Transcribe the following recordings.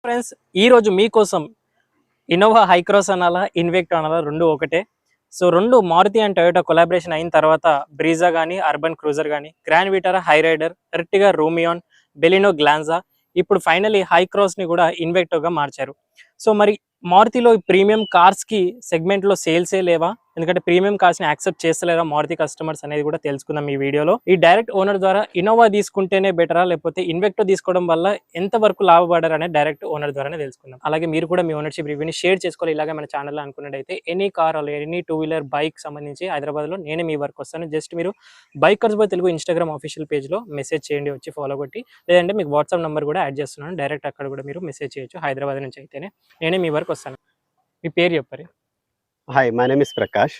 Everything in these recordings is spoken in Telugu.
ఫ్రెండ్స్, ఈరోజు మీకోసం ఇన్నోవా హైక్రాస్ అనాలా, ఇన్వెక్టో అనాలా, రెండు ఒకటే. సో రెండు మారుతి అండ్ టొయోటా కొలాబరేషన్ అయిన తర్వాత బ్రీజా కానీ, అర్బన్ క్రూజర్ కానీ, Grand Vitara Hyryder, Ertiga Rumion, Baleno Glanza, ఇప్పుడు ఫైనల్లీ హైక్రాస్ని కూడా ఇన్వెక్టోగా మార్చారు. సో మరి మారుతిలో ప్రీమియం కార్స్కి సెగ్మెంట్లో సేల్సే లేవా, ఎందుకంటే ప్రీమియం కార్స్ని యాక్సెప్ట్ చేస్తలేరా మారుతి కస్టమర్స్ అనేది కూడా తెలుసుకుందాం ఈ వీడియోలో. ఈ డైరెక్ట్ ఓనర్ ద్వారా ఇన్నోవా తీసుకుంటేనే బెటరా, లేకపోతే ఇన్వెక్టో తీసుకోవడం వల్ల ఎంతవరకు లాభపడారు అనేది డైరెక్ట్ ఓనర్ ద్వారానే తెలుసుకుందాం. అలాగే మీరు కూడా మీ ఓనర్షిప్ రివ్యూని షేర్ చేసుకోవాలి. ఇలాగే మన ఛానల్లో అనుకున్నట్టయితే any car any two wheeler bike సంబంధించి హైదరాబాద్లో నేనే మీ వరకు వస్తాను. జస్ట్ మీరు bikers by Telugu Instagram official పేజ్లో మెసేజ్ చేయండి, వచ్చి ఫాలో కొట్టి, లేదంటే మీకు వాట్సాప్ నెంబర్ కూడా యాడ్ చేస్తున్నాను, డైరెక్ట్ అక్కడ కూడా మీరు మెసేజ్ చేయొచ్చు. హైదరాబాద్ నుంచి అయితేనే నేనే మీ వరకు వస్తాను. మీ పేరు చెప్పారు? Hi, my name is Prakash.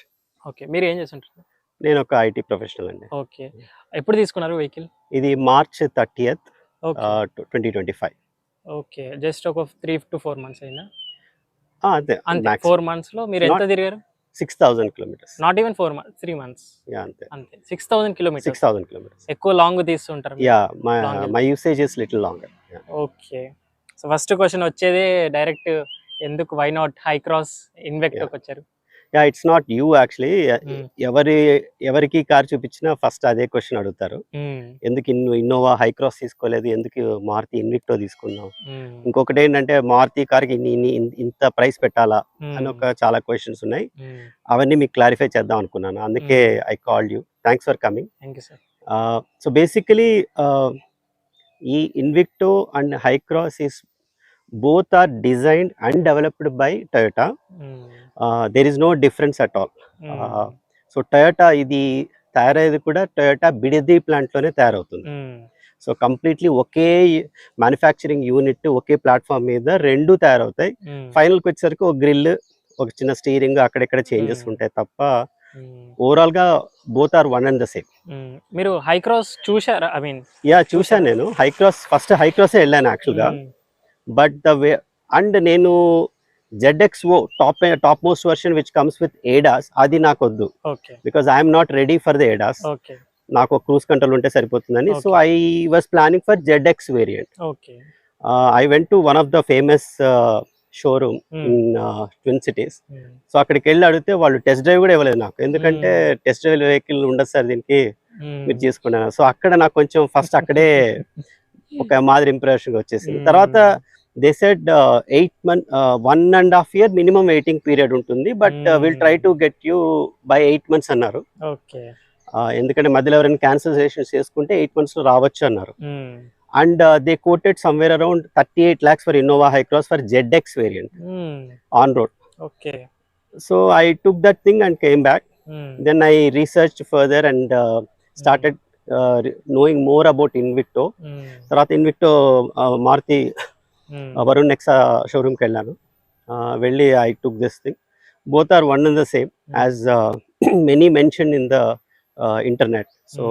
Okay, మీరు ఏం చేస్తుంటారు? నేను ఒక ఐటీ ప్రొఫెషనల్ అండి. ఓకే, ఎప్పుడు తీసుకున్నారు వెహికల్? ఇది March 30th, okay 2025. Okay, just ఒక 3 to 4 months అయిందా? అంతే, అంతే 4 months లో మీరు ఎంత తిరిగారు? 6,000 kilometers. Not even 4 months, 3 months. Yeah, అంతే. 6,000 kilometers. 6,000 kilometers. ఎక్కువ లాంగ్ తీస్తుంటారు? Yeah, Long my usage is little longer. Okay, so first question వచ్చేదే డైరెక్ట్, ఎందుకు వై నాట్ హై క్రాస్ ఇన్వెక్టోకి వచ్చారు? Yeah, it's not you actually. ఎవరికి కార్ చూపించినా ఫస్ట్ అదే క్వశ్చన్ అడుగుతారు, ఎందుకు ఇన్నోవా హై క్రాస్ తీసుకోలేదు, ఎందుకు మారుతి ఇన్విక్టో తీసుకున్నావు. ఇంకొకటి ఏంటంటే మారుతి కార్కి ఇంత ప్రైస్ పెట్టాలా అని ఒక చాలా క్వశ్చన్స్ ఉన్నాయి. అవన్నీ మీకు క్లారిఫై చేద్దాం అనుకున్నాను, అందుకే I called you. Thanks for coming. Thank you sir. So basically ఈ Invicto and Hycross is both are designed and developed by Toyota. There is no difference at all. So Toyota ఇది తయారయ్యేది కూడా టొయోటా బిడిది ప్లాంట్లోనే తయారవుతుంది. సో కంప్లీట్లీ ఒకే మ్యానుఫ్యాక్చరింగ్ యూనిట్, ఒకే ప్లాట్ఫామ్ మీద రెండు తయారవుతాయి. ఫైనల్కి వచ్చేసరికి ఒక గ్రిల్, ఒక చిన్న స్టీరింగ్, అక్కడెక్కడ చేంజెస్ ఉంటాయి తప్ప ఓవరాల్ గా both are one and the same. మీరు హై క్రాస్ చూశారా? ఐ మీన్ యా, చూశాను. నేను హై క్రాస్ ఫస్ట్ హై క్రాసే వెళ్ళాను యాక్చువల్గా. బట్ ద వే అండ్ నేను ZXO top most version which comes with ADAS, అది నాకు వద్దు, because I'm not ready for the ADAS. నాకు క్రూజ్ కంట్రోల్ ఉంటే సరిపోతుందని. So I was planning for ZX variant. I went to one of the famous showroom in twin cities. So అక్కడికి వెళ్ళి అడిగితే వాళ్ళు టెస్ట్ డ్రైవ్ కూడా ఇవ్వలేదు నాకు, ఎందుకంటే టెస్ట్ డ్రైవ్ వెహికల్ ఉండదు సార్ దీనికి, మీరు తీసుకున్నాను. సో అక్కడ నాకు కొంచెం ఫస్ట్ అక్కడే ఒక మాదిరి ఇంప్రెషన్ వచ్చేసింది. తర్వాత they said 8 months, 1.5 year minimum waiting period ఉంటుంది, but will try to get you by 8 months అన్నారు. ఎందుకంటే మధ్యలో ఎవరైనా క్యాన్సిలేషన్ చేసుకుంటే 8 months లో రావచ్చు అన్నారు. And they quoted somewhere around 38 lakhs for Innova Hycross for ZX variant on road. So I took that thing and came back. Then I research further and started knowing more about Invicto. తర్వాత ఇన్విక్టో మారుతి వరుణ్ నెక్సా షోరూమ్కి వెళ్ళాను. వెళ్ళి I took this thing. Both are one and the same as many mention in the internet. So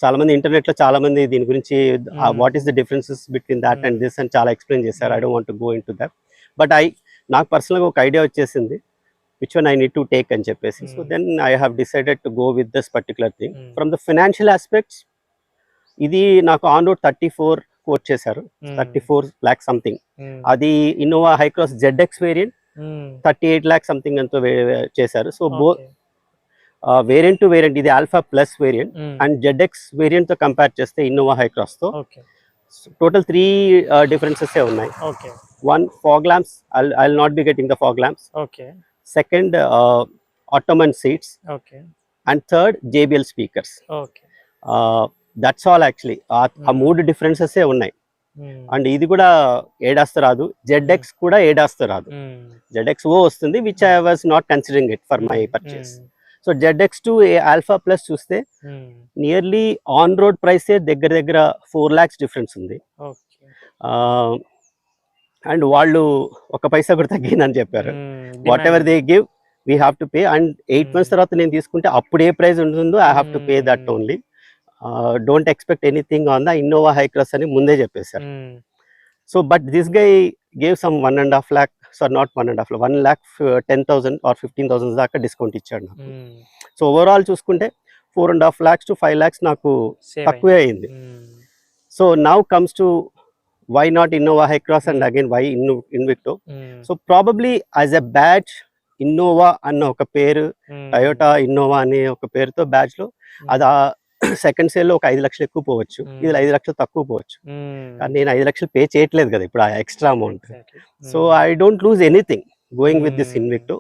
చాలామంది ఇంటర్నెట్లో చాలామంది దీని గురించి what is the differences between that and this అని చాలా ఎక్స్ప్లెయిన్ చేశారు. I don't want to go in to that, but నాకు పర్సనల్గా ఒక ఐడియా వచ్చేసింది which one I need to take and cheppesi. So then I have decided to go with this particular thing. From the financial aspects, idi naku on road 34 quote chesaru, 34 lakh something. Adi Innova high cross ZX variant 38 lakh something anto chesaru. So both variant to variant, idi alpha plus variant and ZX variant to compare cheste Innova high cross to total 3 differences e unnai. One, fog lamps, I'll not be getting the fog lamps. Second, Ottoman seats. And third, JBL speakers. That's all actually. ఆ మూడు డిఫరెన్సెస్ ఉన్నాయి. అండ్ ఇది కూడా ఏడాస్తో రాదు, ZX కూడా ఏడాస్తో రాదు, ZXO వస్తుంది, which I was not considering it for my purchase. So ZX to alpha plus చూస్తే నియర్లీ ఆన్ రోడ్ ప్రైసే దగ్గర 4 lakhs డిఫరెన్స్ ఉంది. అండ్ వాళ్ళు ఒక పైసా కూడా తగ్గిందని చెప్పారు. What ever they give we have to pay. And 8 months తర్వాత నేను తీసుకుంటే అప్పుడు ఏ ప్రైస్ ఉంటుందో I have to pay that only. Don't expect anything on the Innova high cross అని ముందే చెప్పేశారు. So but this guy gave some 1.5 lakh, sorry not 1.5 lakh, 1,10,000 or 15,000 దాకా డిస్కౌంట్ ఇచ్చాడు నాకు. సో ఓవరాల్ చూసుకుంటే 4.5 lakhs to 5 lakhs నాకు తక్కువే అయింది. So now comes to why not Innova Hycross and again why Invicto? So probably as a batch Innova అన్న ఒక పేరు, టయోటా ఇన్నోవా అనే ఒక పేరుతో బ్యాచ్ లో అది సెకండ్ సేల్ లో ఒక 5 లక్షలు ఎక్కువ పోవచ్చు, ఇది 5 లక్షలు తక్కువ పోవచ్చు. కానీ నేను 5 లక్షలు పే చేయట్లేదు కదా ఇప్పుడు ఆ extra amount. So I don't lose anything going with this Invicto.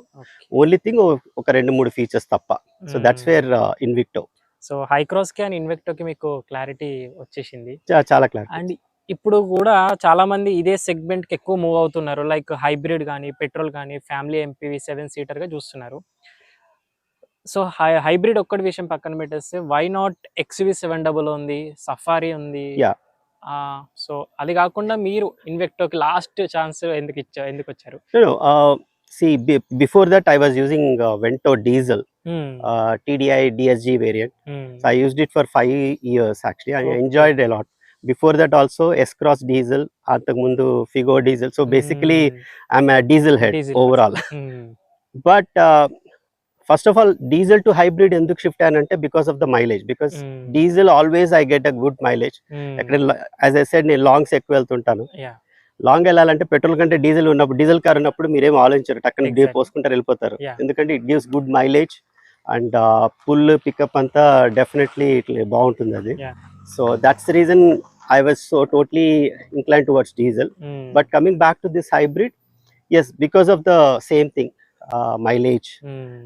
Only thing ఒక 2-3 ఫీచర్స్ తప్ప. So that's where Invicto. So Hycross కి అండ్ ఇన్వెక్టో కి మీకు క్లారిటీ వచ్చేసింది. చాలా క్లారిటీ. అండ్ ఇప్పుడు కూడా చాలా మంది ఇదే సెగ్మెంట్ కి ఎక్కువ మూవ్ అవుతున్నారు, లైక్ హైబ్రిడ్ కానీ పెట్రోల్ కానీ ఫ్యామిలీ ఎంపీవీ 7 సీటర్ గా చూస్తున్నారు. సో హైబ్రిడ్ ఒక్కటి విషయం పక్కన పెట్టేస్తే వై నాట్ XUV 700 ఉంది, సఫారీ ఉంది. సో అది కాకుండా మీరు ఇన్వెక్టోకి లాస్ట్ ఛాన్స్ ఎందుకు వచ్చారు? See, before that I was using Vento diesel, TDI DSG variant. So I used it for 5 years actually. I enjoyed a lot. Before that also S-Cross diesel, antamundu Figo diesel. So basically I'm a diesel head overall. But first of all, diesel to hybrid enduk shift ayanante because of the mileage. Because diesel always I get a good mileage. As I said, నేను లాంగ్స్ ఎక్కువ వెళ్తుంటాను. లాంగ్ వెళ్ళాలంటే పెట్రోల్ కంటే డీజిల్ ఉన్నప్పుడు, డీజిల్ కార్ ఉన్నప్పుడు మీరేం ఆలోచించారు, టక్కన డే పోసుకుంటారు వెళ్ళిపోతారు. ఎందుకంటే it gives good mileage and full pickup అంతా డెఫినెట్లీ ఇట్లా బాగుంటుంది అది. So that's the reason I was so totally incline towards diesel. But coming back to this hybrid, yes, because of the same thing, mileage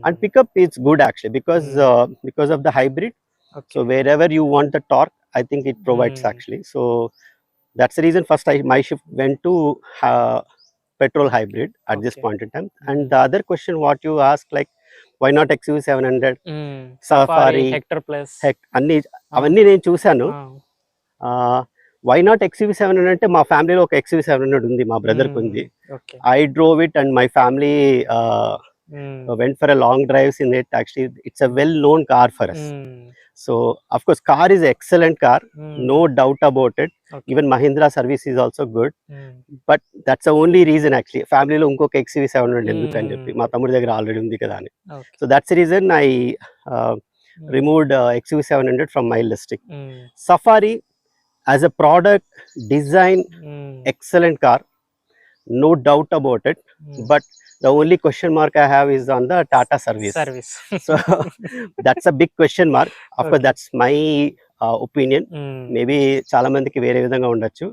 and pickup is good actually because of the hybrid. So wherever you want the torque, I think it provides actually. So that's the reason first my shift went to petrol hybrid at this point in time. And the other question what you asked, like why not XUV 700, Safari, Hector Plus, అన్నీ నేను చూసాను. వై నాట్ XUV 700 అంటే మా ఫ్యామిలీలో ఒక XUV 700 ఉంది, మా బ్రదర్కి ఉంది. I drove it and my family went for a long drives in it. Actually it's a well known car for us. So of course car is an excellent car, no doubt about it. Even Mahindra service is also good. But that's the only reason actually family lo inkoka XUV 700 enduku ani cheppi ma tammudi దగ్గర ఆల్రెడీ ఉంది కదా అని. So that's the reason I removed XUV 700 from my listing. Safari as a product, design, excellent car, no doubt about it. But the only question mark I have is on the Tata service. So that's a big question mark. Of course that's my opinion. Maybe చాలా మందికి వేరే విధంగా ఉండొచ్చు.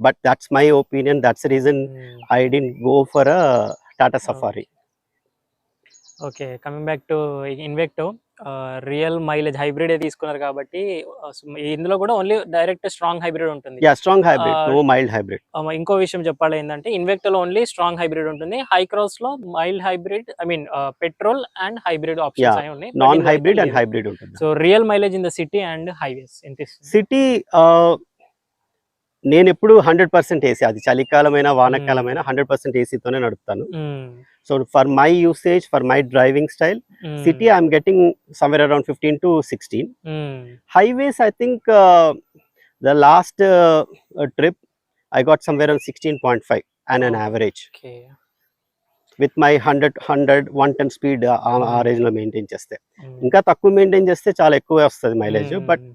But that's my opinion. That's the reason I didn't go for a Tata Safari. Okay, coming back to Invicto, real mileage hybrid తీసుకున్నారు కాబట్టి ఇందులో కూడా ఓన్లీ డైరెక్ట్ స్ట్రాంగ్ హైబ్రిడ్ ఉంటుంది. Strong hybrid, no mild hybrid. ఇంకో విషయం చెప్పాలి ఏంటంటే ఇన్వెక్టో లో ఓన్లీ స్ట్రాంగ్ హైబ్రిడ్ ఉంటుంది, హైక్రాస్ లో mild hybrid, I mean petrol and hybrid options అయి ఉన్నాయి, నాన్ హైబ్రిడ్ అండ్ హైబ్రిడ్ ఉంటుంది. So real mileage in the city and highways ఎంత ఇస్తుంది? సిటీ నేను ఎప్పుడు 100% ఏసీ, అది చలికాలమైనా వానకాలమైనా 100% ఏసీతోనే నడుపుతాను. So for my usage, for my driving style, city I'm getting somewhere around 15 to 16. Highways I think the last trip I got somewhere around 16.5 and an average with my 100-110 speed ఆ రేంజ్ లో మెయింటైన్ చేస్తే. ఇంకా తక్కువ మెయింటైన్ చేస్తే చాలా ఎక్కువ వస్తుంది మైలేజ్. బట్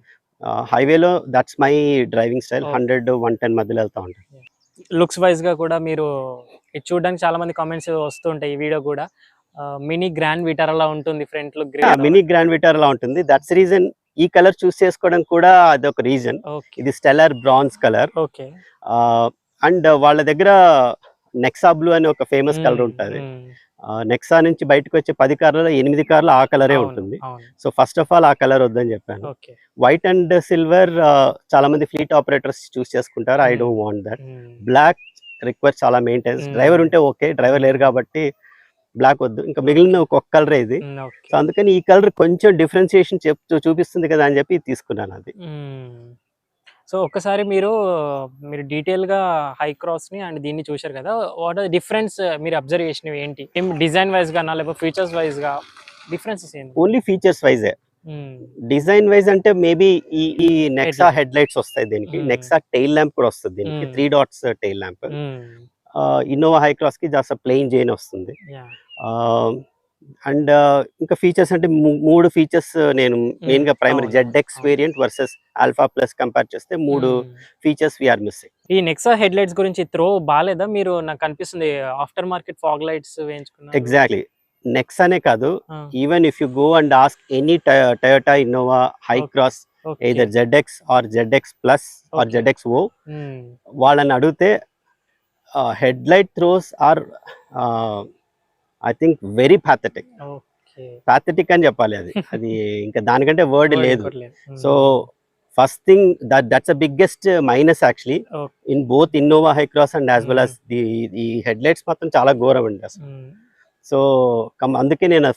హైవేలో దట్స్ మై డ్రైవింగ్ స్టైల్, 100-110 మధ్యలో వెళ్తా ఉంటాను. లుక్స్ వైజ్ గా కూడా మీరు ఇది చూడడానికి చాలా మంది కామెంట్స్ వస్తుంటాయి, ఈ వీడియో కూడా మినీ గ్రాండ్ విటారా లా ఉంటుంది, front look mini Grand Vitara లా ఉంటుంది. దట్స్ రీజన్ ఈ కలర్ చూస్ చేసుకోవడం కూడా అదొక రీజన్. ఇది స్టెల్లర్ బ్రాంజ్ కలర్. అండ్ వాళ్ళ దగ్గర నెక్సా బ్లూ అని ఒక ఫేమస్ కలర్ ఉంటుంది. నెక్సా నుంచి బయటకు వచ్చే 10 కార్లలో 8 కార్లు ఆ కలరే ఉంటుంది. సో ఫస్ట్ ఆఫ్ ఆల్ ఆ కలర్ వద్దని చెప్పాను. వైట్ అండ్ సిల్వర్ చాలా మంది ఫ్లీట్ ఆపరేటర్స్ చూస్ చేసుకుంటారు. I don't want that. Black require చాలా మెయింటెనెన్స్. డ్రైవర్ ఉంటే ఓకే, డ్రైవర్ లేరు కాబట్టి బ్లాక్ వద్దు. ఇంకా మిగిలిన ఒక కలరే ఇది. సో అందుకని ఈ కలర్ కొంచెం డిఫరెన్షియేషన్ చూపిస్తుంది కదా అని చెప్పి తీసుకున్నాను అది. సో ఒక్కసారి మీరు డీటెయిల్ గా హైక్రాస్ ని అండ్ దీన్ని చూశారు కదా, వాట్ ఆర్ డిఫరెన్స్ మీరు అబ్జర్వ్ చేసినవి ఏంటి? డిజైన్ వైజ్ గా లేకపోతే ఫీచర్స్ వైజ్ గా డిఫరెన్సెస్ ఏంటి? Only features yj. Design wise అంటే మేబీ ఈ నెక్సా హెడ్ లైట్స్ వస్తాయి దీనికి, నెక్సా టైల్ ల్యాంప్ కూడా వస్తుంది దీనికి, 3 dots tail lamp. Innova Hycross కి జస్ట్ ప్లెయిన్ జైన్ వస్తుంది. అండ్ ఇంకా ఫీచర్స్ అంటే మూడు ఫీచర్స్ నేను మెయిన్ గా ప్రైమరీ అవును, ZX అవును. Variant versus alpha plus compare చేస్తే మూడు ఫీచర్స్ వీఆర్ మిస్సింగ్. ఈ నెక్సా హెడ్ లైట్స్ గురించి త్రో బాలేదా? మీరు నాకు అనిపిస్తుంది ఆఫ్టర్ మార్కెట్ ఫాగ్ లైట్స్ వేయించుకున్నారు. ఎగ్జాక్ట్లీ, నెక్స్ అనే కాదు, even if you go and ask any Toyota Innova Hycross either ZX or ZX plus or Okay. ZXO, వాళ్ళని అడిగితే headlight throws are I think very pathetic అని చెప్పాలి. అది ఇంకా దానికంటే వర్డ్ లేదు. So first thing that's a biggest minus actually in both Innova Hycross and as well as the headlights మాత్రం చాలా ఘోరం అండి అసలు. సో అందుకే నేను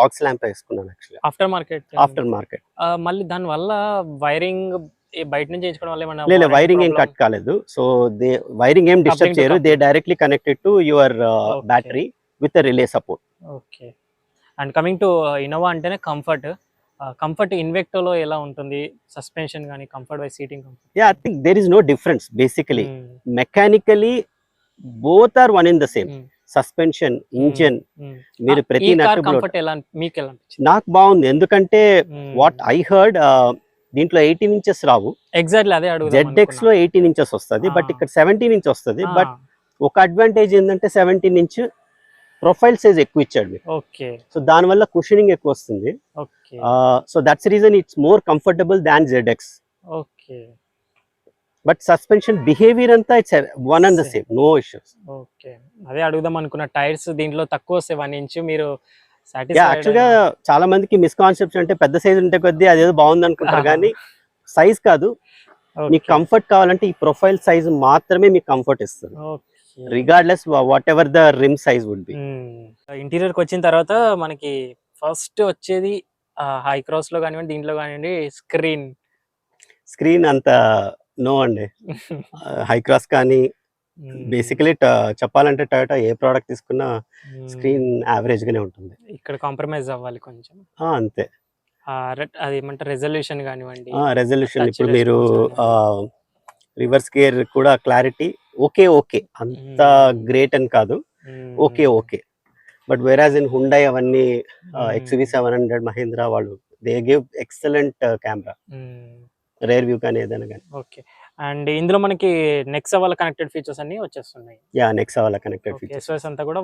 ఆక్స్ ల్యాంప్ వేసుకున్నాను యాక్చువల్లీ ఆఫ్టర్ మార్కెట్. మళ్ళీ దాని వల్ల వైరింగ్ బయట నుంచి చేయించుకోవడం వల్ల ఏమన్నా లేదు, వైరింగ్ ఏం కట్ కాలేదు. సో దే వైరింగ్ ఏం డిస్టర్బ్ చేయరు. They directly connected to your battery with relay support. Okay. And coming to Innova అంటేనే కంఫర్ట్ ఇన్వెక్టోలో ఎలా ఉంటుంది? సస్పెన్షన్ కానీ comfort wise seating comfort? Yeah, I think there is no difference basically. Mechanically both are one in the same. Suspension, engine, మీరు ప్రతి కంఫర్ట్ ఎలా మీకు ఎలా అనిపించింది? నాకు బాగుంది. ఎందుకంటే వాట్ ఐ హర్డ్ దీంట్లో 18 ఇంచెస్ రావు. ఎగ్జాక్ట్లీ అదే అడుగుదాం. ZX లో 18 ఇంచెస్ వస్తుంది, బట్ ఇక్కడ 17 ఇంచ్ వస్తుంది. బట్ ఒక అడ్వాంటేజ్ ఏంటంటే 17 ఇంచ్ ప్రొఫైల్ సైజ్ ఎక్కువ ఇచ్చాడు మీకు. ఓకే. సో దాని వల్ల కుషనింగ్ ఎక్కువ వస్తుంది. Okay. So that's reason it's more comfortable than ZX. Okay. But suspension behaviour అంతా it's one and the same, no issues. Okay, అదే అడుగుదాం అనుకున్న. టైర్స్ దీంట్లో తక్కువ వస్తాయి 1 ఇంచ్, మీరు యాక్చువల్గా చాలా మందికి మిస్కాన్సెప్షన్ అంటే పెద్ద సైజ్ ఉంటే కొద్దీ అదేదో బాగుంది అనుకుంటారు, కానీ సైజ్ కాదు. మీకు కంఫర్ట్ కావాలంటే ఈ ప్రొఫైల్ సైజ్ మాత్రమే మీకు కంఫర్ట్ ఇస్తుంది, regardless whatever the rim size would be. ఇంటీరియర్కి వచ్చిన తర్వాత మనకి ఫస్ట్ వచ్చేది హై క్రాస్ లో కానివ్వండి, దీంట్లో కానివ్వండి, స్క్రీన్ అంత నో అండి. హై క్రాస్ కానీ బేసికలీ చెప్పాలంటే టయోటా ఏ ప్రోడక్ట్ తీసుకున్నా స్క్రీన్ యావరేజ్ గానే ఉంటుంది. ఇక్కడ కాంప్రమైజ్ అవ్వాలి కొంచెం, అంతే. అది ఏమంటారు, రెజల్యూషన్ కానివ్వండి, రెజల్యూషన్. ఇప్పుడు మీరు రివర్స్ గేర్ కూడా క్లారిటీ ఓకే, అంత గ్రేట్ అని కాదు, okay. But whereas in Hyundai అవన్నీ XUV700 మహీంద్రా వాళ్ళు they give excellent camera, rear view కానీ ఏదైనా కానీ. ఓకే. అండ్ ఇందులో మనకి నెక్సా వాళ్ళ కనెక్టెడ్ ఫీచర్స్ అన్ని వచ్చేస్తున్నాయి. యా, నెక్సా వాళ్ళ కనెక్టెడ్ ఫీచర్స్. SOS అంతా కూడా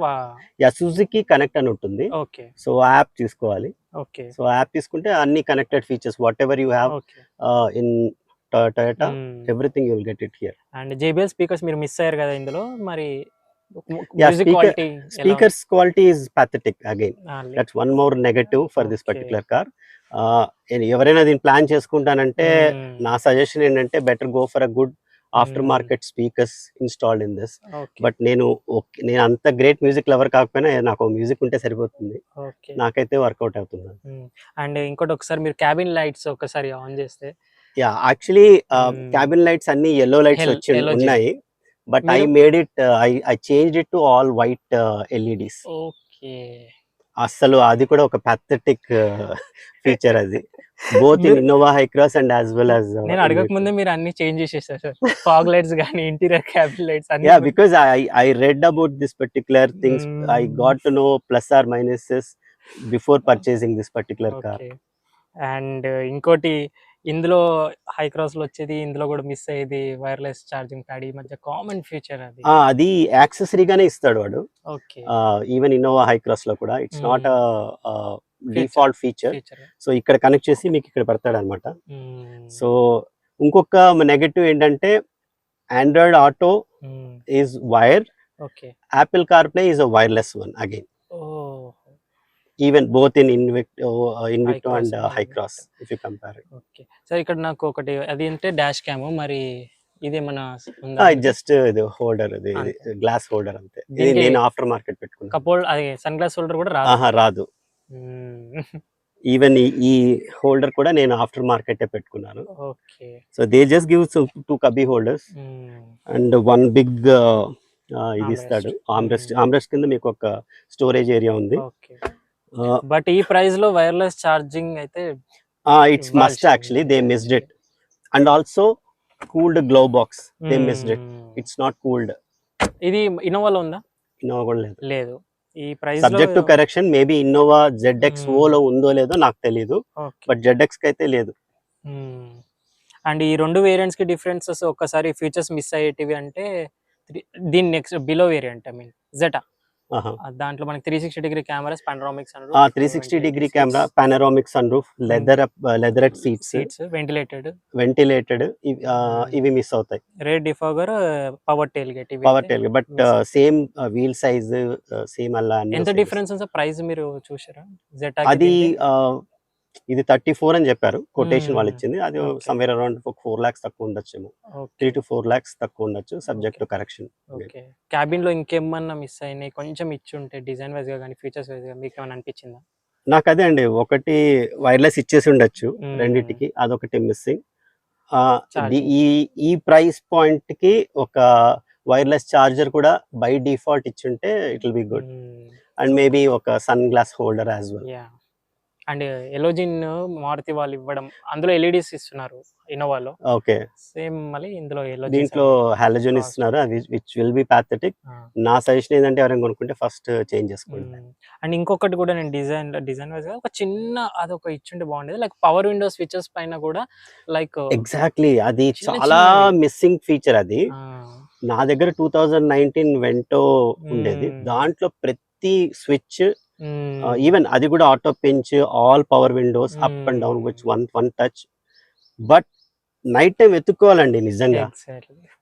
సుజుకి కనెక్ట్ అని ఉంటుంది. ఓకే. సో యాప్ తీసుకోవాలి. ఓకే. సో యాప్ తీసుకుంటే అన్ని connected features what ever you have in Toyota, everything you will get it here. And JBL speakers మీరు మిస్ అయ్యారు కదా ఇందులో, మరి speakers quality is pathetic again. That's one more negative for this particular car. ఎవరైనా దీన్ని ప్లాన్ చేసుకుంటానంటే నా సజెషన్ ఏంటంటే better go for a good after market speakers installed in this. But నేను అంత గ్రేట్ మ్యూజిక్ లవర్ కాకపోయినా నాకు మ్యూజిక్ ఉంటే సరిపోతుంది, నాకైతే వర్కౌట్ అవుతుంది. అండ్ ఇంకోటి, ఒకసారి మీరు క్యాబిన్ లైట్స్ ఒకసారి ఆన్ చేస్తే, యాక్చువల్లీ క్యాబిన్ లైట్స్ అన్ని yellow లైట్స్ వచ్చి ఉన్నాయి, but I made it, I changed it to all white LEDs. Okay. అసలు అది కూడా ఒక pathetic ఫీచర్ అది, both in Innova Hycross and as well as. నేను అడగక ముందే మీరు అన్ని చేంజ్ చేసేసారు సార్, ఫాగ్ లైట్స్ గానీ, ఇంటీరియర్ క్యాబిన్ లైట్స్ అన్ని. Yeah, because I read about this particular things. I got to know plus or minuses before purchasing this particular car. And ఇంకోటి, ఇందులో హై క్రాస్ లో వచ్చేది, ఇందులో కూడా మిస్ అయ్యేది వైర్లెస్ ఛార్జింగ్ ప్యాడ్. ఈ మధ్య కామన్ ఫీచర్ అది యాక్సెసరీగానే ఇస్తాడు వాడు. Okay. Even Innova high cross లో కూడా it's not default feature. So ఇక్కడ కనెక్ట్ చేసి మీకు ఇక్కడ పెడతాడు అనమాట. సో ఇంకొక నెగటివ్ ఏంటంటే Android auto is wire, Apple CarPlay is a wireless one again, even both in Invicto and high cross if you compare it. Okay. So ఇక్కడ నాకు ఒకటి, అది అంటే డాష్ క్యామ్, మరి ఇదేమన్నా జస్ట్ ఇది హోల్డర్, ఇది గ్లాస్ హోల్డర్ అంతే. ఇది నేను ఆఫ్టర్ మార్కెట్ పెట్టుకున్నాను. కపోల్ అది సన్ గ్లాస్ హోల్డర్ కూడా రాదు. ఈవెన్ ఈ హోల్డర్ కూడా నేను ఆఫ్టర్ మార్కెట్ పెట్టుకున్నాను. Okay. So they just give 2 cubby holders and 1 big ఇది ఇస్తాడు. ఆమ్రెస్ట్ కింద మీకు ఒక స్టోరేజ్ ఏరియా ఉంది. బట్ ఈ ప్రైస్ లో వైర్లెస్ ఛార్జింగ్ అయితే it's must actually. They missed it. And also cooled glove box, they missed it. It's not cooled. ఇది ఇన్నోవాలో ఉందా? ఇన్నోవా కూడా లేదు. ఈ price subject to correction, maybe Innova ZXO లో ఉందో లేదో నాకు తెలియదు, బట్ ZX కి అయితే లేదు. అండ్ ఈ రెండు వేరియంట్స్ కి డిఫరెన్సెస్ ఒక్కసారి ఫీచర్స్ మిస్ అయ్యేటివి అంటే దీని next below variant I mean Zeta, దాంట్లో మనకి 360 degree cameras, panoramic sunroof, 360 degree camera, panoramic sunroof, leather seats, ventilated ఇవి మిస్ అవుతాయి. Rear defogger, power tailgate, but same wheel size same అలా. ఎంత డిఫరెన్స్ ఉంది ప్రైస్ మీరు చూసారా జెటా? అది ఇది 34 అని చెప్పారు కొటేషన్ వాళ్ళు ఇచ్చింది, అది సమ్వేర్ అరౌండ్ 4 lakhs తక్కువ ఉండొచ్చేమో, 3 to 4 lakhs తక్కువ ఉండొచ్చు subject to correction. Okay, cabin లో ఇంకేమన్నా మిస్ అయినాయి కొంచెం ఇచ్చి ఉంటే డిజైన్ వైజ్ గా కానీ ఫీచర్స్ వైజ్ గా మీకు ఏమైనా అనిపించిందా? నాకు అదే అండి, ఒకటి వైర్లెస్ ఇచ్చేసి ఉండొచ్చు రెండింటికి, అదొకటి మిస్సింగ్. ఈ ప్రైస్ పాయింట్ కి ఒక వైర్లెస్ చార్జర్ కూడా బై డిఫాల్ట్ ఇచ్చుంటే it will be good, and maybe ఒక sunglass holder as well. And ఎలోజిన్ మారుతి వాళ్ళు ఇవ్వడం, అందులో ఎల్ఈడీస్ ఇస్తున్నారు ఇన్నోవాలో. ఓకే, సేమ్ మళ్ళీ ఇందులో దీంట్లో హాలోజన్ ఇస్తున్నారు, విచ్ విల్ బి పాథెటిక్. నా సజెషన్ ఏంటంటే ఎవరైనా కొనుక్కుంటే ఫస్ట్ చేంజ్ చేసుకోండి. అండ్ ఇంకొకటి కూడా నేను డిజైన్ వైజ్ గా ఒక చిన్న అదొక ఇచ్చుంటే బాగుండేది, లైక్ పవర్ విండో స్విచెస్ పైన కూడా లైక్ ఎగ్జాక్ట్లీ అది చాలా మిస్సింగ్ ఫీచర్. అది నా దగ్గర 2019 వెంటో ఉండేది, దాంట్లో ప్రతి స్విచ్ ఈవెన్ అది కూడా auto pinch, all power windows, up and down which one touch. But night time వెతుక్కోవాలండి నిజంగా,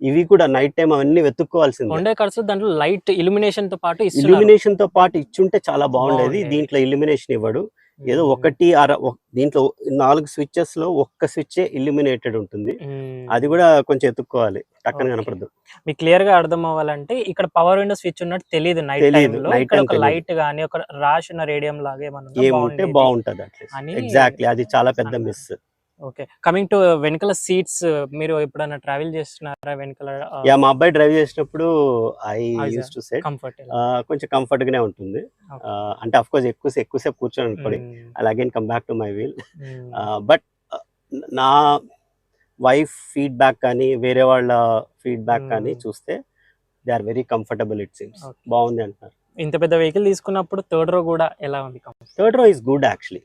ఇవి కూడా నైట్ టైం అవన్నీ వెతుక్కోవాల్సింది. దాంట్లో లైట్ ఇల్యూమినేషన్ తో పాటు ఇచ్చుంటే చాలా బాగుండేది. దీంట్లో ఇల్యూమినేషన్ ఇవ్వడు, ఏదో దీంట్లో 4 స్విచెస్ లో ఒక్క స్విచ్ ఇల్యూమినేటెడ్ ఉంటుంది, అది కూడా కొంచెం ఎత్తుక్కోవాలి, టక్కన కనపడదు. మీకు క్లియర్ గా అర్థం అవ్వాలంటే ఇక్కడ పవర్ విండో స్విచ్ ఉన్నట్టు తెలియదు నైట్ టైం లో, ఇక్కడ ఒక లైట్ గానీ ఒక రాష్ ఉన్న రేడియం లాగా ఏమంటే బాగుంటది అట్లీస్ట్. ఎగ్జాక్ట్లీ, అది చాలా పెద్ద మిస్. ఓకే, కమింగ్ టు వెనకాల సీట్స్, మీరు ఎప్పుడైనా ట్రావెల్ చేస్తున్నారా వెనకాల? మా అబ్బాయి డ్రైవ్ చేసినప్పుడు ఐ యూస్ టు సెట్ కొంచెం కంఫర్ట్ గానే ఉంటుంది. అంటే అఫ్ కోర్స్ ఎక్కువసేపు కూర్చొని అనుకోండి, again come back to my wheel. But నా వైఫ్ ఫీడ్బ్యాక్ కానీ వేరే వాళ్ళ ఫీడ్బ్యాక్ కానీ చూస్తే they are very comfortable, it seems బాగుంది అంటున్నారు. ఇంత పెద్ద వెహికల్ తీసుకున్నప్పుడు థర్డ్ రో కూడా ఎలా ఉంది? Third row is good actually,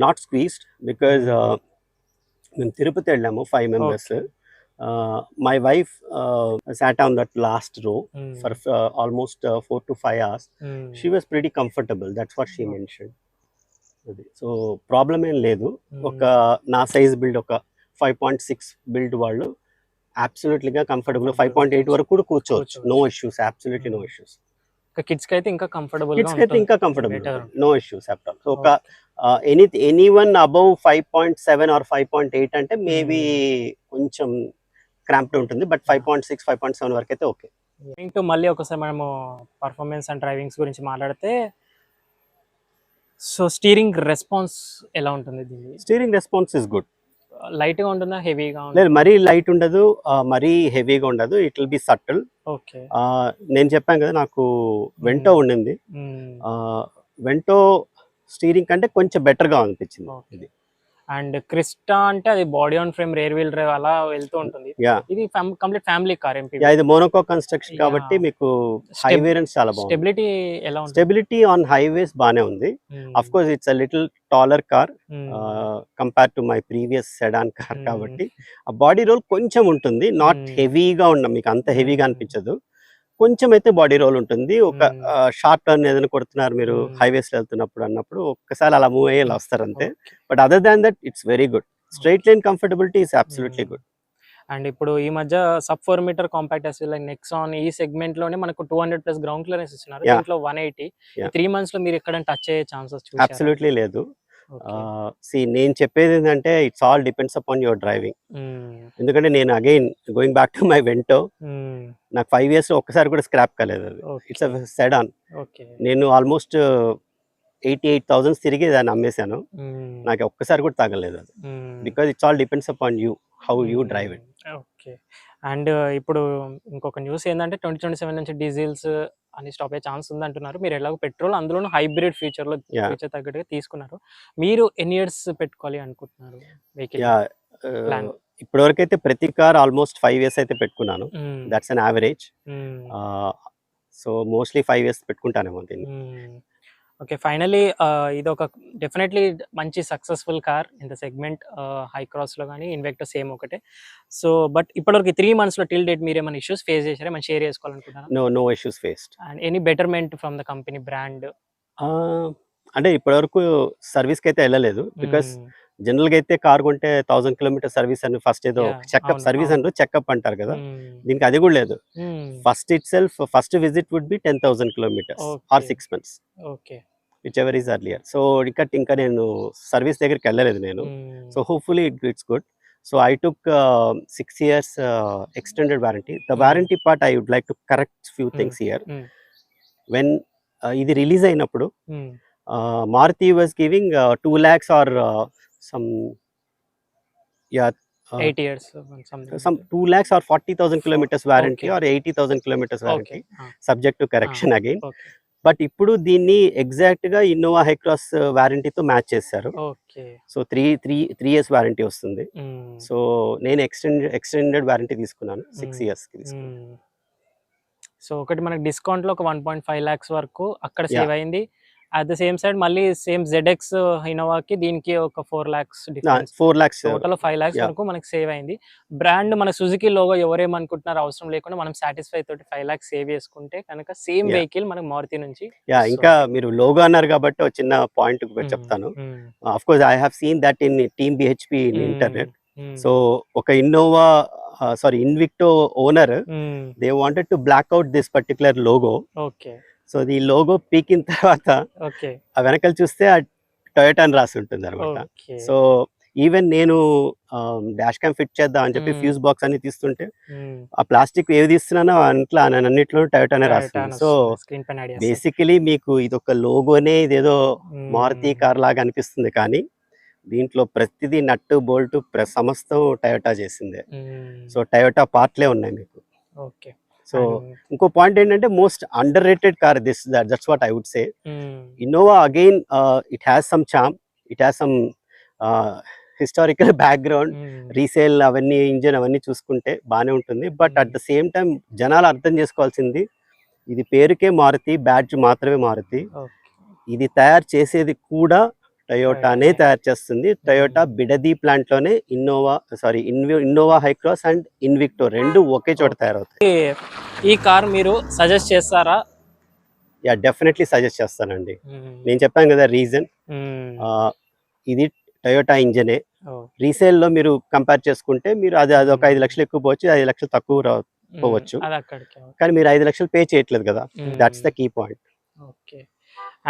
not squeezed, because మేము తిరుపతి వెళ్ళాము 5 members. My wife sat on that last row for almost 4 to 5 hours. She was pretty comfortable, that's what she mentioned. So problem ఏం లేదు. ఒక నా సైజ్ బిల్డ్, ఒక 5.6 బిల్డ్ వాళ్ళు అబ్సల్యూట్లీ గా కంఫర్టబుల్, 5.8 వరకు కూడా కూర్చోవచ్చు, no issues, absolutely no issues. Kids కి అయితే ఇంకా comfortable, no issues at all. So ఒక ఎనీవన్ అబౌవ్ 5.7 or 5.8 అంటే మేబీ కొంచెం క్రాంప్డ్ ఉంటుంది, బట్ 5.6 5.7 వరకు అయితే ఓకే. ఇంకా మళ్ళీ ఒకసారి మనము పర్ఫార్మెన్స్ అండ్ డ్రైవింగ్స్ గురించి మాట్లాడితే, సో స్టీరింగ్ రెస్పాన్స్ ఎలా ఉంటుంది? Steering response is good. Light గా ఉంటుందా, హెవీగా? లేదు, మరీ లైట్ ఉండదు, మరీ హెవీగా ఉండదు, it will B subtle. Okay, నేను చెప్పాను కదా నాకు వెంటో ఉండింది, వెంటో స్టీరింగ్ కంటే కొంచెం బెటర్ గా అనిపించింది ఇది. అండ్ క్రిస్టా అంటే అది body on frame rear wheel drive అలా వెళ్తూ ఉంటుంది, ఇది కంప్లీట్ ఫ్యామిలీ కార్. ఇది మోనోకో కన్స్ట్రక్షన్ కాబట్టి మీకు హైవే చాలా బాగుంది. స్టెబిలిటీ ఎలా ఉంది? స్టెబిలిటీ ఆన్ హైవేస్ బానే ఉంది. Of course it's a little taller car compare to my previous sedan car కాబట్టి ఆ బాడీ రోల్ కొంచెం ఉంటుంది, నాట్ హెవీగా ఉండదు, మీకు అంత హెవీగా అనిపించదు, కొంచెం అయితే బాడీ రోల్ ఉంటుంది. ఒక షార్ట్ టర్న్ ఏదైనా కొడుతున్నారు మీరు హైవేస్ వెళ్తున్నప్పుడు అన్నప్పుడు ఒక్కసారి అలా మూవ్ అయ్యేలా వస్తారు అంతే. But other than that it's very good. Straight line comfortability is absolutely good. And ఇప్పుడు ఈ మధ్య sub 4 meter compact SUV like Nexon ఈ సెగ్మెంట్ లోనే మనకు 200+ గ్రౌండ్ క్లియరెన్స్ ఇస్తున్నారు, దీంట్లో 180. 3 months లో మీరు ఎక్కడ టచ్ అయ్యే ఛాన్సెస్ చూసారా? అబ్సల్యూట్లీ లేదు. నేను చెప్పేది ఏంటంటే it's all depends upon your driving. ఎందుకంటే నేను again going back to my Vento, నాకు 5 years లో ఒక్కసారి కూడా స్క్రాప్ కాలేదు అది. It's a sedan. నేను ఆల్మోస్ట్ 88,000 తిరిగి దాన్ని అమ్మేశాను, నాకు ఒక్కసారి కూడా తగలేదు అది. Because it's all depends upon you, how you drive it. Okay, and ఇప్పుడు ఇంకొక న్యూస్ ఏంటంటే 2027 నుంచి డీజిల్స్ అని స్టాప్ అయ్యే ఛాన్స్ ఉంది అంటున్నారు. మీరు ఎలాగో పెట్రోల్ అందులోనూ హైబ్రిడ్ ఫ్యూచర్ తగ్గట్టుగా తీసుకున్నారు. మీరు ఎన్ని ఇయర్స్ పెట్టుకోవాలి అనుకుంటున్నారు వెహికల్ ప్లాన్? ఇప్పటివరకు అయితే ప్రతి కార్ ఆల్మోస్ట్ 5 years అయితే పెట్టుకున్నాను, that's an average. So mostly 5 years పెట్టుకుంటానేమో దీన్ని. ఓకే, ఫైనలీ ఇది ఒక డెఫినెట్లీ మంచి successful car in the segment. హై క్రాస్లో కానీ ఇన్వెక్టర్ సేమ్ ఒకటే. సో బట్ ఇప్పటివరకు 3 monthsలో టిల్ డేట్ మీరు ఏమైనా ఇష్యూస్ ఫేస్ చేశారా, ఏమైనా షేర్ చేసుకోవాలనుకుంటున్నారా? No issues faced. And any betterment from the company brand? అంటే ఇప్పటివరకు సర్వీస్కి అయితే వెళ్ళలేదు. బికాస్ జనరల్గా అయితే కార్ కొంటే 1000 kilometers సర్వీస్ అని ఫస్ట్ ఏదో చెకప్ సర్వీస్ అంటారు, చెకప్ అంటారు కదా, దీనికి అది కూడా లేదు. First visit would be 10,000 kilometers or 6 months, okay, whichever is earlier. So ఇంకా నేను సర్వీస్ దగ్గరికి వెళ్ళలేదు నేను. So hopefully it's good. So I took 6 years extended warranty. The warranty part I would like to correct few things here. When ఇది రిలీజ్ అయినప్పుడు Maruti was giving 2 lakhs or some 8 years something, some 2 lakhs or 40,000 kilometers warranty, Okay. or 80,000 kilometers warranty, okay, subject to correction again. okay, but ఇప్పుడు దీన్ని ఎగ్జాక్ట్ గా ఇన్నోవా హై క్రాస్ వారంటీతో మ్యాచ్ చేశారు. ఓకే, సో 3 years వారంటీ వస్తుంది. సో నేను ఎక్స్టెండెడ్ వారంటీ తీసుకున్నాను, 6 years కి తీసుకున్నాను. సో ఒకటి మనకి డిస్కౌంట్ లో ఒక 1.5 lakhs వరకు అక్కడ Yeah. సేవ్ అయింది. అట్ ద సేమ్ సైడ్ మళ్ళీ సేమ్ ZX ఇన్నోవాకి దీనికి ఒక 4 lakhs difference, 4 lakhs total 5 lakhs Yeah. వరకు మనకి సేవ్ అయింది. బ్రాండ్ మన సుజుకి లోగో ఎవరేమనుకుంటున్నారో అవసరం లేకుండా మనం సాటిస్ఫై తోటి 5 lakhs సేవ్ చేసుకుంటే కనుక సేమ్ Yeah. వెహికల్ మనకి మారుతి నుంచి. యా, ఇంకా మీరు లోగో అన్నారు కాబట్టి ఒక చిన్న పాయింట్ చెప్తాను. Of course I have seen that in team BHP in internet. So ఒక Innova Invicto owner they wanted to block out this particular logo. Okay, so ఈ లోగో పీకిన తర్వాత ఓకే, ఆ వెనకాల చూస్తే ఆ టొయోటా అని రాసి ఉంటుంది అనమాట. ఓకే, సో ఈవెన్ నేను డాష్ క్యామ్ ఫిట్ చేద్దాం అని చెప్పి Mm. ఫ్యూజ్ బాక్స్ అన్ని తీస్తుంటే ఆ ప్లాస్టిక్ ఏవి తీస్తున్నానో అన్నిట్లో టొయోటానే రాస్తుంది. సో స్క్రీన్ పైన ఐడియా. బేసికలీ మీకు ఇది ఒక లోగోనే, ఇదేదో మారుతి కార్ లాగా అనిపిస్తుంది, కానీ దీంట్లో ప్రతిదీ నట్టు బోల్ట్ సమస్తం టయోటా చేసిందే. సో టయోటా పార్ట్లే ఉన్నాయి మీకు. ఓకే, సో ఇంకో పాయింట్ ఏంటంటే most underrated car that's what I would say. Innova again it has some charm, it has some historical background, resale అవన్నీ ఇంజన్ అవన్నీ చూసుకుంటే బాగానే ఉంటుంది. But at the same time జనాలు అర్థం చేసుకోవాల్సింది, ఇది పేరుకే మారుతి, బ్యాడ్జ్ మాత్రమే మారుతి. ఇది తయారు చేసేది కూడా టయోటానే తయారు చేస్తుంది. టయోటా బిడది ప్లాంట్ లోనే Innova Hycross and Invicto రెండు ఒకే చోట తయారవుతాయి. ఈ కార్ మీరు సజెస్ట్ చేస్తారా? యా, డెఫినెట్లీ సజెస్ట్ చేస్తానండి. నేను చెప్పాను కదా రీజన్, ఇది టయోటా ఇంజనే. రీసేల్ లో మీరు కంపేర్ చేసుకుంటే మీరు అది ఒక 5 లక్షలు ఎక్కువ పోవచ్చు, 5 లక్షలు తక్కువ పోవచ్చు, కానీ మీరు 5 లక్షలు పే చేయట్లేదు కదా. That's the key point. Okay,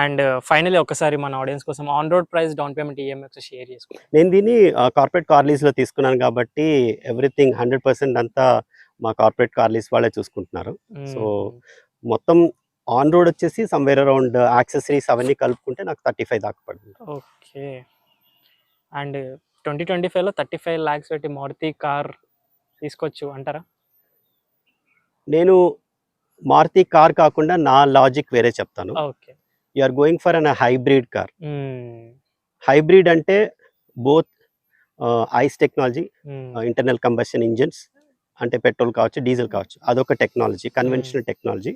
and finally ఒకసారి మన ఆడియన్స్ కోసం on road price, down payment, EMI share చేసుకోండి. నేను దీన్ని కార్పొరేట్ కార్ లీజ్ లో తీసుకున్నాను కాబట్టి ఎవ్రీథింగ్ 100% అంతా మా కార్పొరేట్ కార్ లీజ్ వాళ్ళే చూసుకుంటున్నారు. సో మొత్తం ఆన్ రోడ్ వచ్చేసి సమ్వేర్ అరౌండ్ యాక్సెసరీస్ అవన్నీ కలుపుకుంటే నాకు 35 దాకా పడుతుంది. ఓకే, అండ్ 2025లో 35 lakhs పెట్టి మారుతి కార్ తీసుకోవచ్చు అంటారా? నేను మారుతి కార్ కాకుండా నా లాజిక్ వేరే చెప్తాను. Okay, you are going for an hybrid car. Hybrid అంటే both ICE technology, internal combustion engines, అంటే పెట్రోల్ కావచ్చు, డీజిల్ కావచ్చు, అదొక టెక్నాలజీ, కన్వెన్షనల్ టెక్నాలజీ,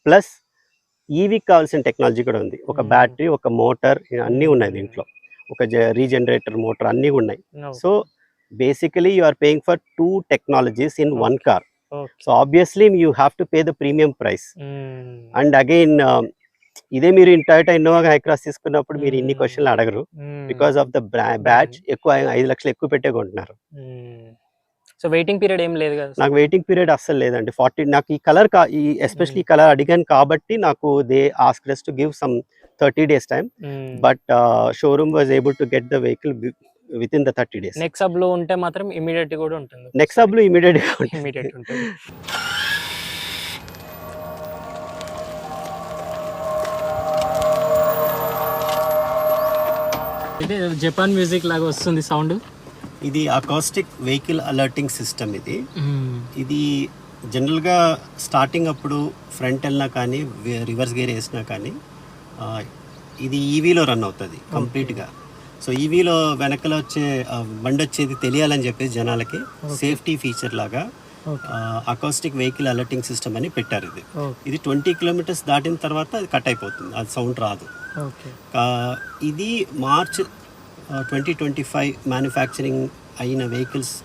ప్లస్ ఈవీకి కావాల్సిన టెక్నాలజీ కూడా ఉంది. ఒక బ్యాటరీ, ఒక మోటార్, అన్నీ ఉన్నాయి దీంట్లో, ఒక రీజనరేటర్ మోటార్ అన్నీ ఉన్నాయి. So basically you are paying for 2 technologies in one car. So obviously you have to pay the premium price. And again ఇదే మీరు టయోటా ఇన్నోవా హై క్రాస్ తీసుకున్నప్పుడు మీరు ఇన్ని క్వశ్చన్లు అడగరు, బికాస్ ఆఫ్ ద బ్యాడ్జ్ ఎక్కువ 5 లక్షలు ఎక్కువ పెట్టే కొంటున్నారు. సో వెయిటింగ్ పీరియడ్ ఏం లేదు కదా? నాకు వెయిటింగ్ పీరియడ్ అస్సలు లేదండి. 40 నాకు ఈ కలర్ ఎస్పెషల్లీ కలర్ అడిగాను కాబట్టి నాకు they asked us to give some 30 days time, but showroom was able to get the vehicle within the 30 days. Next sub లో ఉంటే మాత్రం ఇమిడియట్ కూడా ఉంటుంది. నెక్స్ట్ సబ్ లో ఇమిడియట్ ఉంటుంది. ఇది జపాన్ మ్యూజిక్ లాగా వస్తుంది సౌండ్. ఇది అకాస్టిక్ వెహికల్ అలర్టింగ్ సిస్టమ్. ఇది జనరల్గా స్టార్టింగ్ అప్పుడు ఫ్రంట్ వెళ్ళినా కానీ రివర్స్ గేర్ వేసినా కానీ ఇది ఈవీలో రన్ అవుతుంది కంప్లీట్గా. సో ఈవీలో వెనకల వచ్చే బండి వచ్చేది తెలియాలని చెప్పేసి జనాలకి సేఫ్టీ ఫీచర్ లాగా okay. Acoustic vehicle alerting system అని పెట్టారు. ఓకే. ఇది 20 కిలోమీటర్స్ దాటిన తర్వాత అది కట్ అయిపోతుంది, అది సౌండ్ రాదు. ఓకే. ఇది మార్చ్ 2025 మ్యానుఫ్యాక్చరింగ్ అయిన vehicles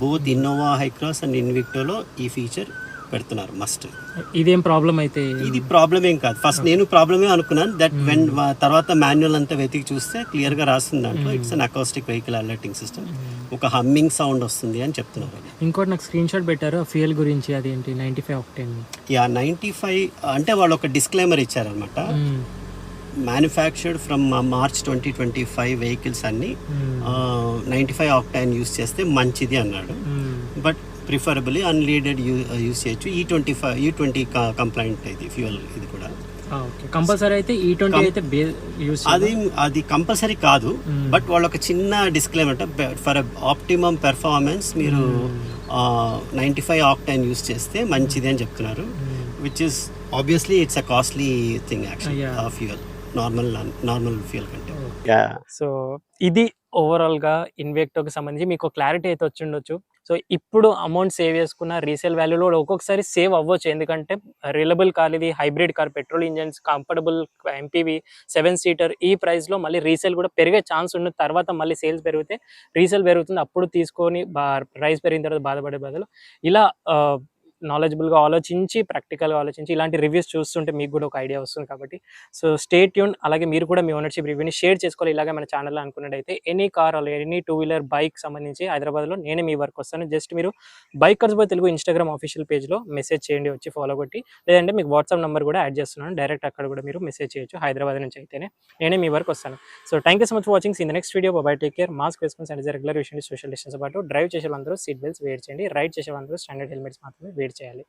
both Innova Hycross and ఇన్విక్టోలో ఈ ఫీచర్ పెడుతున్నారు మస్ట్. ఇదేం ప్రాబ్లం అయితే? ఇది ప్రాబ్లం ఏం కాదు. ఫస్ట్ నేను ప్రాబ్లమే అనుకున్నాను. దట్ వెన్ తర్వాత మాన్యువల్ అంతా వెతికి చూస్తే క్లియర్గా రాస్తుంది దాంట్లో it's an acoustic vehicle alerting system, ఒక హమ్మింగ్ సౌండ్ వస్తుంది అని చెప్తున్నారు. ఇంకోటి నాకు స్క్రీన్ షాట్ పెట్టారు ఫ్యూయల్ గురించి, అదేంటి 95 ఆక్టేన్. యా 95 అంటే వాళ్ళు ఒక డిస్క్లైమర్ ఇచ్చారనమాట. మ్యానుఫ్యాక్చర్డ్ ఫ్రమ్ మార్చ్ 2025 వెహికల్స్ అన్ని 95 ఆక్టైన్ యూస్ చేస్తే మంచిది అన్నాడు. బట్ ప్రిఫరబుల్లీ అన్లీడెడ్ యూస్ చేయొచ్చు. E20 కంప్లైంట్ ఇది ఫ్యూయల్ ఇది కూడా. కంపల్సరీ అయితే E20 అయితే అది కంపల్సరీ కాదు. బట్ వాళ్ళు ఒక చిన్న డిస్క్లైమర్ అంటే ఫర్ ఆప్టిమమ్ పెర్ఫార్మెన్స్ మీరు 95 ఆక్టైన్ యూస్ చేస్తే మంచిది అని చెప్తున్నారు. Which is obviously it's a costly thing actually fuel normal fuel కంటే. సో ఇది ఓవరాల్గా ఇన్వెక్టోకి సంబంధించి మీకు క్లారిటీ అయితే వచ్చి ఉండొచ్చు. సో ఇప్పుడు అమౌంట్ సేవ్ చేసుకున్న రీసేల్ వాల్యూలో ఒక్కొక్కసారి సేవ్ అవ్వచ్చు, ఎందుకంటే రిలయబుల్ కార్ ఇది, hybrid car, petrol engines, comfortable MPV 7 seater. ఈ ప్రైస్లో మళ్ళీ రీసేల్ కూడా పెరిగే ఛాన్స్ ఉన్న తర్వాత మళ్ళీ సేల్స్ పెరిగితే రీసేల్ పెరుగుతుంది. అప్పుడు తీసుకొని ప్రైస్ పెరిగిన తర్వాత బాధపడే బదులు ఇలా నాలెడ్జబుల్గా ఆలోచించి, ప్రాక్టికల్గా ఆలోచించి ఇలాంటి రివ్యూస్ చూస్తుంటే మీకు కూడా ఒక ఐడియా వస్తుంది. కాబట్టి సో స్టే ట్యూన్. అలాగే మీరు కూడా మీ ఓనర్షిప్ రివ్యూని షేర్ చేసుకోవాలి ఇలాగే మన ఛానల్లో అనుకున్నట్టయితే. ఎనీ కార్ అలాగే ఎనీ 2-వీలర్ బైక్ సంబంధించి హైదరాబాద్లో నేనే మీ వరకు వస్తాను. జస్ట్ మీరు bikers boy Telugu Instagram official పేజ్లో మెసేజ్ చేయండి, వచ్చి ఫాలో కొట్టి. లేదంటే మీకు వాట్సాప్ నెంబర్ కూడా యాడ్ చేస్తున్నాను, డైరెక్ట్ అక్కడ కూడా మీరు మెసేజ్ చేయొచ్చు. హైదరాబాద్ నుంచి అయితేనే నేనే మీ వరకు వస్తాను. So thank you so much for watching. In the next video. Bye take care. Mask వేసుకొని శానిటైజర్ రెగ్యులర్ విషయంలో సోషల్ డిస్టెన్స్ పాటు డ్రైవ్ చేసే వాళ్ళందరూ సీట్ బెల్ట్స్ వేర్ చేయండి. రైడ్ చేసే వాళ్ళందరూ స్టాండర్డ్ హెల్మెట్స్ మాత్రమే వేర్ చేయాలి.